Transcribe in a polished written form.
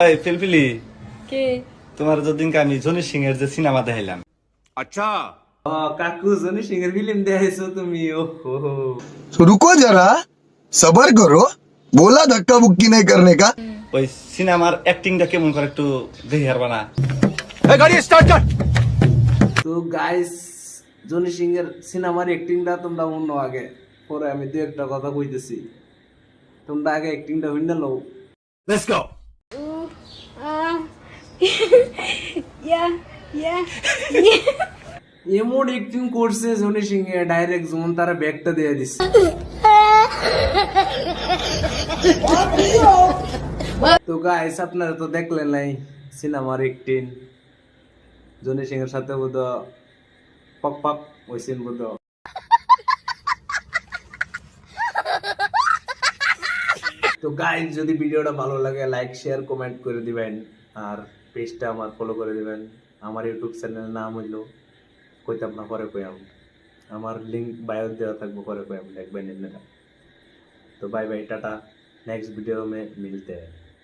এই ফিলফিলি, কে? তোমার যদিনকে আমি জনি সিং এর যে সিনেমা দেখাইলাম, ও কাকু জনি সিং এর ফিল্ম দেখাইছো তুমি? ও হো तो रुको जरा सबर करो बोला धक्का मुक्की नहीं करने का। ওই সিনেমার অ্যাক্টিংটা কেমন করে একটু দেখি হারবা না? তো গাইস, জনি সিং এর সিনেমার অ্যাক্টিংটা তোমরা অন্য আগে, পরে আমি দু একটা কথা কইতেছি, তোমরা আগে অ্যাক্টিংটা হইনা লও। আহ, ইয়া ইয়া এমন অ্যাক্টিং করছে জনি সিং এ, ডাইরেক্ট যেমন তারা ব্যাগটা দিয়ে দিচ্ছে। তো গাইস, আপনারা তো দেখলেন নাই সিনেমার অ্যাক্টিং, জনি সিং এর সাথে বোধ পক পক হইছেন বোধ। তো গাইস, যদি ভিডিওটা ভালো লাগে লাইক শেয়ার কমেন্ট করে দিবেন, আর পেজটা আমার ফলো করে দিবেন। আমার ইউটিউব চ্যানেলের নাম হইল কইতাম না, পরে কইয়াম, আমার লিংক বায়ো দেওয়া থাকবো, পরে কইয়াম, দেখবেন আপনারা। तो bye bye, tata, next video में मिलते हैं।